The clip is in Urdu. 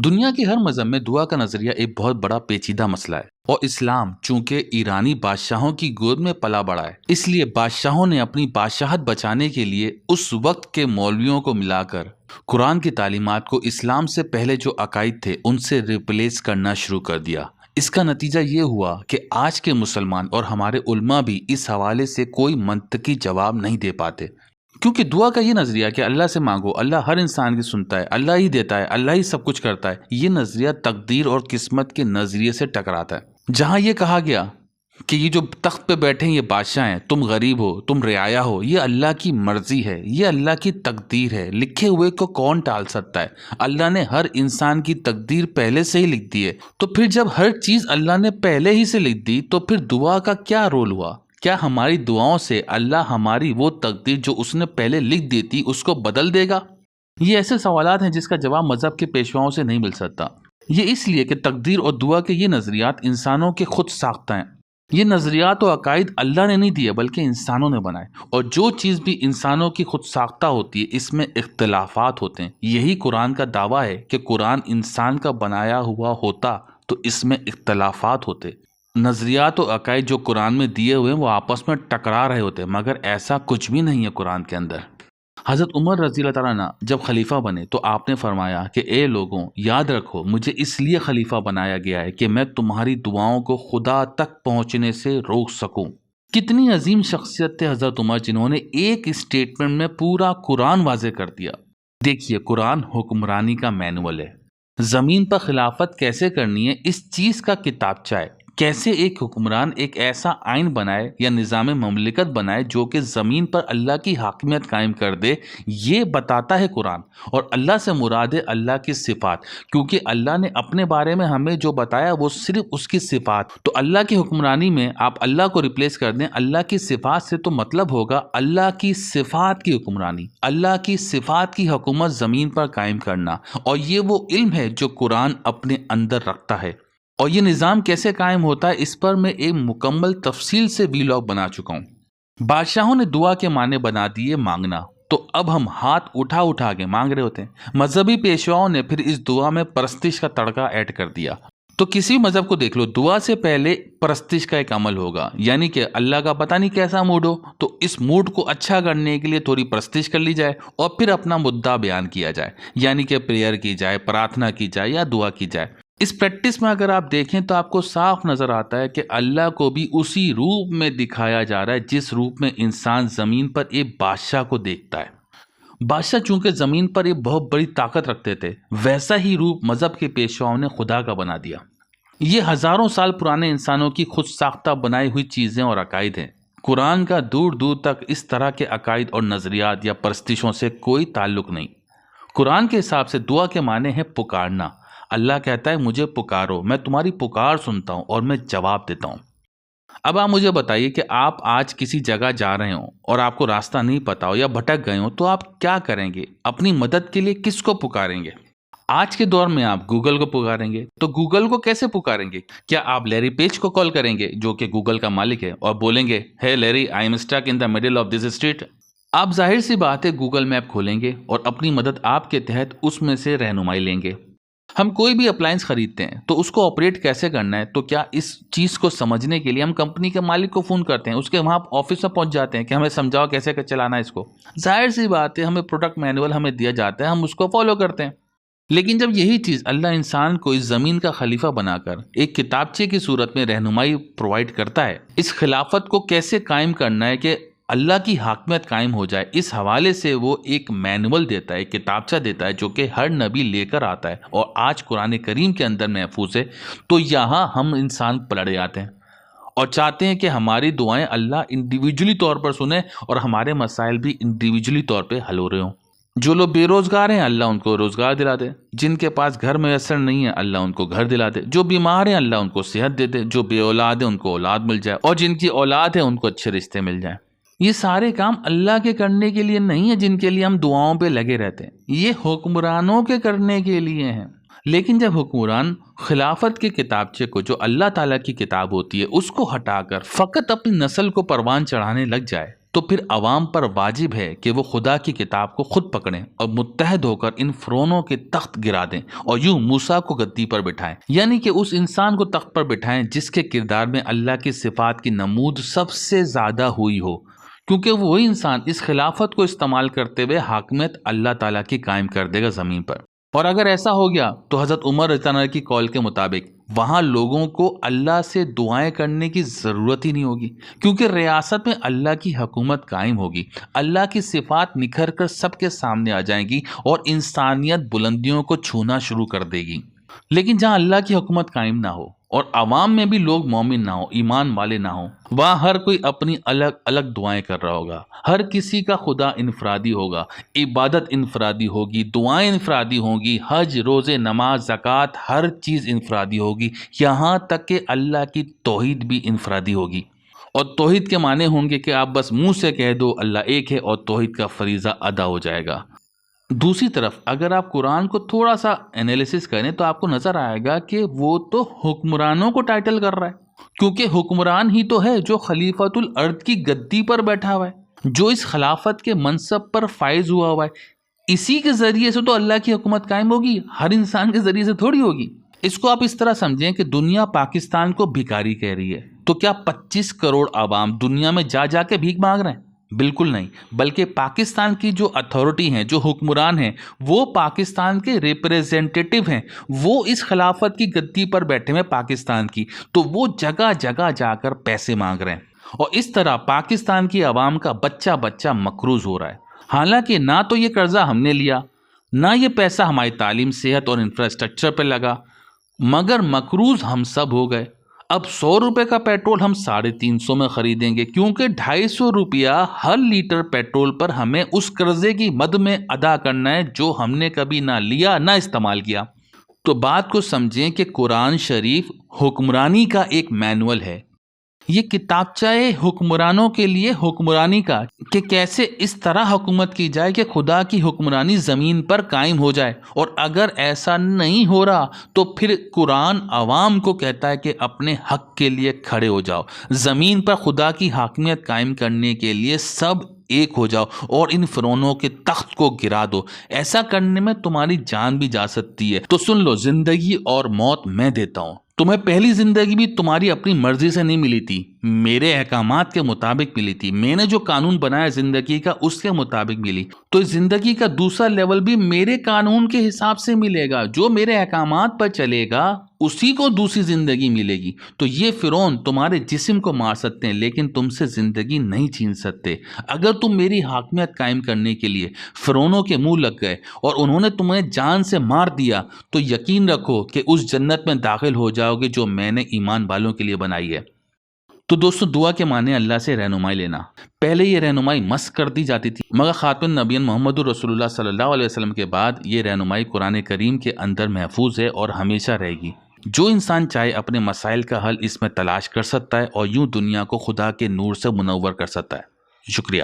دنیا کے ہر مذہب میں دعا کا نظریہ ایک بہت بڑا پیچیدہ مسئلہ ہے، اور اسلام چونکہ ایرانی بادشاہوں کی گود میں پلا بڑھا ہے، اس لیے بادشاہوں نے اپنی بادشاہت بچانے کے لیے اس وقت کے مولویوں کو ملا کر قرآن کی تعلیمات کو اسلام سے پہلے جو عقائد تھے ان سے ریپلیس کرنا شروع کر دیا۔ اس کا نتیجہ یہ ہوا کہ آج کے مسلمان اور ہمارے علماء بھی اس حوالے سے کوئی منطقی جواب نہیں دے پاتے، کیونکہ دعا کا یہ نظریہ کہ اللہ سے مانگو، اللہ ہر انسان کی سنتا ہے، اللہ ہی دیتا ہے، اللہ ہی سب کچھ کرتا ہے، یہ نظریہ تقدیر اور قسمت کے نظریے سے ٹکراتا ہے۔ جہاں یہ کہا گیا کہ یہ جو تخت پہ بیٹھے ہیں یہ بادشاہ ہیں، تم غریب ہو، تم رعایا ہو، یہ اللہ کی مرضی ہے، یہ اللہ کی تقدیر ہے، لکھے ہوئے کو کون ٹال سکتا ہے؟ اللہ نے ہر انسان کی تقدیر پہلے سے ہی لکھ دی ہے، تو پھر جب ہر چیز اللہ نے پہلے ہی سے لکھ دی تو پھر دعا کا کیا رول ہوا؟ کیا ہماری دعاؤں سے اللہ ہماری وہ تقدیر جو اس نے پہلے لکھ دی تھی اس کو بدل دے گا؟ یہ ایسے سوالات ہیں جس کا جواب مذہب کے پیشواؤں سے نہیں مل سکتا۔ یہ اس لیے کہ تقدیر اور دعا کے یہ نظریات انسانوں کے خود ساختہ ہیں۔ یہ نظریات و عقائد اللہ نے نہیں دیے بلکہ انسانوں نے بنائے، اور جو چیز بھی انسانوں کی خود ساختہ ہوتی ہے اس میں اختلافات ہوتے ہیں۔ یہی قرآن کا دعویٰ ہے کہ قرآن انسان کا بنایا ہوا ہوتا تو اس میں اختلافات ہوتے۔ نظریات و عقائد جو قرآن میں دیے ہوئے ہیں وہ آپس میں ٹکرا رہے ہوتے، مگر ایسا کچھ بھی نہیں ہے قرآن کے اندر۔ حضرت عمر رضی اللہ تعالیٰ عنہ جب خلیفہ بنے تو آپ نے فرمایا کہ اے لوگوں، یاد رکھو مجھے اس لیے خلیفہ بنایا گیا ہے کہ میں تمہاری دعاؤں کو خدا تک پہنچنے سے روک سکوں۔ کتنی عظیم شخصیت تھے حضرت عمر، جنہوں نے ایک اسٹیٹمنٹ میں پورا قرآن واضح کر دیا۔ دیکھیے، قرآن حکمرانی کا مینول ہے، زمین پر خلافت کیسے کرنی ہے اس چیز کا کتابچہ ہے۔ کیسے ایک حکمران ایک ایسا آئین بنائے یا نظام مملکت بنائے جو کہ زمین پر اللہ کی حاکمیت قائم کر دے، یہ بتاتا ہے قرآن۔ اور اللہ سے مراد ہے اللہ کی صفات، کیونکہ اللہ نے اپنے بارے میں ہمیں جو بتایا وہ صرف اس کی صفات۔ تو اللہ کی حکمرانی میں آپ اللہ کو ریپلیس کر دیں اللہ کی صفات سے، تو مطلب ہوگا اللہ کی صفات کی حکمرانی، اللہ کی صفات کی حکومت زمین پر قائم کرنا۔ اور یہ وہ علم ہے جو قرآن اپنے اندر رکھتا ہے۔ اور یہ نظام کیسے قائم ہوتا ہے اس پر میں ایک مکمل تفصیل سے ویلاگ بنا چکا ہوں۔ بادشاہوں نے دعا کے معنی بنا دیے مانگنا، تو اب ہم ہاتھ اٹھا کے مانگ رہے ہوتے ہیں۔ مذہبی پیشواؤں نے پھر اس دعا میں پرستش کا تڑکا ایڈ کر دیا۔ تو کسی مذہب کو دیکھ لو، دعا سے پہلے پرستش کا ایک عمل ہوگا، یعنی کہ اللہ کا پتہ نہیں کیسا موڈ ہو تو اس موڈ کو اچھا کرنے کے لیے تھوڑی پرستش کر لی جائے اور پھر اپنا مدعا بیان کیا جائے، یعنی کہ پریئر کی جائے، پرارتھنا کی جائے یا دعا کی جائے۔ اس پریکٹس میں اگر آپ دیکھیں تو آپ کو صاف نظر آتا ہے کہ اللہ کو بھی اسی روپ میں دکھایا جا رہا ہے جس روپ میں انسان زمین پر ایک بادشاہ کو دیکھتا ہے۔ بادشاہ چونکہ زمین پر ایک بہت بڑی طاقت رکھتے تھے، ویسا ہی روپ مذہب کے پیشواؤں نے خدا کا بنا دیا۔ یہ ہزاروں سال پرانے انسانوں کی خود ساختہ بنائی ہوئی چیزیں اور عقائد ہیں۔ قرآن کا دور دور تک اس طرح کے عقائد اور نظریات یا پرستشوں سے کوئی تعلق نہیں۔ قرآن کے حساب سے دعا کے معنی ہے پکارنا۔ اللہ کہتا ہے مجھے پکارو، میں تمہاری پکار سنتا ہوں اور میں جواب دیتا ہوں۔ اب آپ مجھے بتائیے کہ آپ آج کسی جگہ جا رہے ہوں اور آپ کو راستہ نہیں پتا ہو یا بھٹک گئے ہوں، تو آپ کیا کریں گے؟ اپنی مدد کے لیے کس کو پکاریں گے؟ آج کے دور میں آپ گوگل کو پکاریں گے، تو گوگل کو کیسے پکاریں گے؟ کیا آپ لیری پیج کو کال کریں گے جو کہ گوگل کا مالک ہے اور بولیں گے ہے Larry, I am stuck in the middle of this street? آپ ظاہر سی بات ہے گوگل میپ کھولیں گے اور اپنی مدد آپ کے تحت اس میں سے رہنمائی لیں گے۔ ہم کوئی بھی اپلائنس خریدتے ہیں تو اس کو آپریٹ کیسے کرنا ہے، تو کیا اس چیز کو سمجھنے کے لیے ہم کمپنی کے مالک کو فون کرتے ہیں، اس کے وہاں آفس میں پہنچ جاتے ہیں کہ ہمیں سمجھاؤ کیسے چلانا ہے اس کو؟ ظاہر سی بات ہے ہمیں پروڈکٹ مینول ہمیں دیا جاتا ہے، ہم اس کو فالو کرتے ہیں۔ لیکن جب یہی چیز اللہ انسان کو اس زمین کا خلیفہ بنا کر ایک کتابچے کی صورت میں رہنمائی پرووائڈ کرتا ہے، اس خلافت کو کیسے قائم کرنا ہے کہ اللہ کی حاکمیت قائم ہو جائے، اس حوالے سے وہ ایک مینول دیتا ہے، ایک کتابچہ دیتا ہے جو کہ ہر نبی لے کر آتا ہے اور آج قرآن کریم کے اندر محفوظ ہے۔ تو یہاں ہم انسان پلٹ جاتے ہیں اور چاہتے ہیں کہ ہماری دعائیں اللہ انڈیویجولی طور پر سنیں اور ہمارے مسائل بھی انڈیویجولی طور پہ حل ہو رہے ہوں۔ جو لوگ بے روزگار ہیں اللہ ان کو روزگار دلا دے، جن کے پاس گھر میسر نہیں ہے اللہ ان کو گھر دلا دے، جو بیمار ہیں اللہ ان کو صحت دے دے، جو بے اولاد ہیں ان کو اولاد مل جائے، اور جن کی اولاد ہے ان کو اچھے رشتے مل جائیں۔ یہ سارے کام اللہ کے کرنے کے لیے نہیں ہے جن کے لیے ہم دعاؤں پہ لگے رہتے ہیں، یہ حکمرانوں کے کرنے کے لیے ہیں۔ لیکن جب حکمران خلافت کے کتابچے کو، جو اللہ تعالیٰ کی کتاب ہوتی ہے، اس کو ہٹا کر فقط اپنی نسل کو پروان چڑھانے لگ جائے تو پھر عوام پر واجب ہے کہ وہ خدا کی کتاب کو خود پکڑیں اور متحد ہو کر ان فرعونوں کے تخت گرا دیں اور یوں موسیٰ کو گدی پر بٹھائیں، یعنی کہ اس انسان کو تخت پر بٹھائیں جس کے کردار میں اللہ کی صفات کی نمود سب سے زیادہ ہوئی ہو، کیونکہ وہی انسان اس خلافت کو استعمال کرتے ہوئے حاکمیت اللہ تعالیٰ کی قائم کر دے گا زمین پر۔ اور اگر ایسا ہو گیا تو حضرت عمر رضی اللہ عنہ کی قول کے مطابق وہاں لوگوں کو اللہ سے دعائیں کرنے کی ضرورت ہی نہیں ہوگی، کیونکہ ریاست میں اللہ کی حکومت قائم ہوگی، اللہ کی صفات نکھر کر سب کے سامنے آ جائیں گی اور انسانیت بلندیوں کو چھونا شروع کر دے گی۔ لیکن جہاں اللہ کی حکومت قائم نہ ہو اور عوام میں بھی لوگ مومن نہ ہو، ایمان والے نہ ہوں، وہاں ہر کوئی اپنی الگ الگ دعائیں کر رہا ہوگا، ہر کسی کا خدا انفرادی ہوگا، عبادت انفرادی ہوگی، دعائیں انفرادی ہوں گی، حج، روزے، نماز، زکوٰۃ، ہر چیز انفرادی ہوگی، یہاں تک کہ اللہ کی توحید بھی انفرادی ہوگی۔ اور توحید کے معنی ہوں گے کہ آپ بس منہ سے کہہ دو اللہ ایک ہے اور توحید کا فریضہ ادا ہو جائے گا۔ دوسری طرف اگر آپ قرآن کو تھوڑا سا انالیسس کریں تو آپ کو نظر آئے گا کہ وہ تو حکمرانوں کو ٹائٹل کر رہا ہے، کیونکہ حکمران ہی تو ہے جو خلیفۃ الارض کی گدی پر بیٹھا ہوا ہے، جو اس خلافت کے منصب پر فائز ہوا ہوا ہے، اسی کے ذریعے سے تو اللہ کی حکومت قائم ہوگی، ہر انسان کے ذریعے سے تھوڑی ہوگی۔ اس کو آپ اس طرح سمجھیں کہ دنیا پاکستان کو بھکاری کہہ رہی ہے، تو کیا 25 کروڑ عوام دنیا میں جا جا کے بھیک مانگ رہے ہیں؟ بالکل نہیں، بلکہ پاکستان کی جو اتھارٹی ہیں، جو حکمران ہیں، وہ پاکستان کے ریپریزنٹیٹیو ہیں، وہ اس خلافت کی گدی پر بیٹھے ہوئے پاکستان کی، تو وہ جگہ جگہ جا کر پیسے مانگ رہے ہیں اور اس طرح پاکستان کی عوام کا بچہ بچہ مقروض ہو رہا ہے۔ حالانکہ نہ تو یہ قرضہ ہم نے لیا، نہ یہ پیسہ ہماری تعلیم، صحت اور انفراسٹرکچر پہ لگا، مگر مقروض ہم سب ہو گئے۔ اب 100 روپے کا پیٹرول ہم 350 میں خریدیں گے، کیونکہ 250 روپیہ ہر لیٹر پیٹرول پر ہمیں اس قرضے کی مد میں ادا کرنا ہے جو ہم نے کبھی نہ لیا نہ استعمال کیا۔ تو بات کو سمجھیں کہ قرآن شریف حکمرانی کا ایک مینول ہے، یہ کتابچہ حکمرانوں کے لیے حکمرانی کا، کہ کیسے اس طرح حکومت کی جائے کہ خدا کی حکمرانی زمین پر قائم ہو جائے، اور اگر ایسا نہیں ہو رہا تو پھر قرآن عوام کو کہتا ہے کہ اپنے حق کے لیے کھڑے ہو جاؤ، زمین پر خدا کی حاکمیت قائم کرنے کے لیے سب ایک ہو جاؤ اور ان فرعونوں کے تخت کو گرا دو۔ ایسا کرنے میں تمہاری جان بھی جا سکتی ہے، تو سن لو، زندگی اور موت میں دیتا ہوں۔ تمہیں پہلی زندگی بھی تمہاری اپنی مرضی سے نہیں ملی تھی، میرے احکامات کے مطابق ملی تھی، میں نے جو قانون بنایا زندگی کا اس کے مطابق ملی، تو اس زندگی کا دوسرا لیول بھی میرے قانون کے حساب سے ملے گا، جو میرے احکامات پر چلے گا اسی کو دوسری زندگی ملے گی۔ تو یہ فرعون تمہارے جسم کو مار سکتے ہیں لیکن تم سے زندگی نہیں چھین سکتے۔ اگر تم میری حاکمیت قائم کرنے کے لیے فرعونوں کے منہ لگ گئے اور انہوں نے تمہیں جان سے مار دیا تو یقین رکھو کہ اس جنت میں داخل ہو جاؤ گے جو میں نے ایمان والوں کے لیے بنائی ہے۔ تو دوستو، دعا کے معنی اللہ سے رہنمائی لینا۔ پہلے یہ رہنمائی مسخ کر دی جاتی تھی، مگر خاتم النبیین محمد رسول اللہ صلی اللہ علیہ وسلم کے بعد یہ رہنمائی قرآن کریم کے اندر محفوظ ہے اور ہمیشہ رہے گی۔ جو انسان چاہے اپنے مسائل کا حل اس میں تلاش کر سکتا ہے اور یوں دنیا کو خدا کے نور سے منور کر سکتا ہے۔ شکریہ۔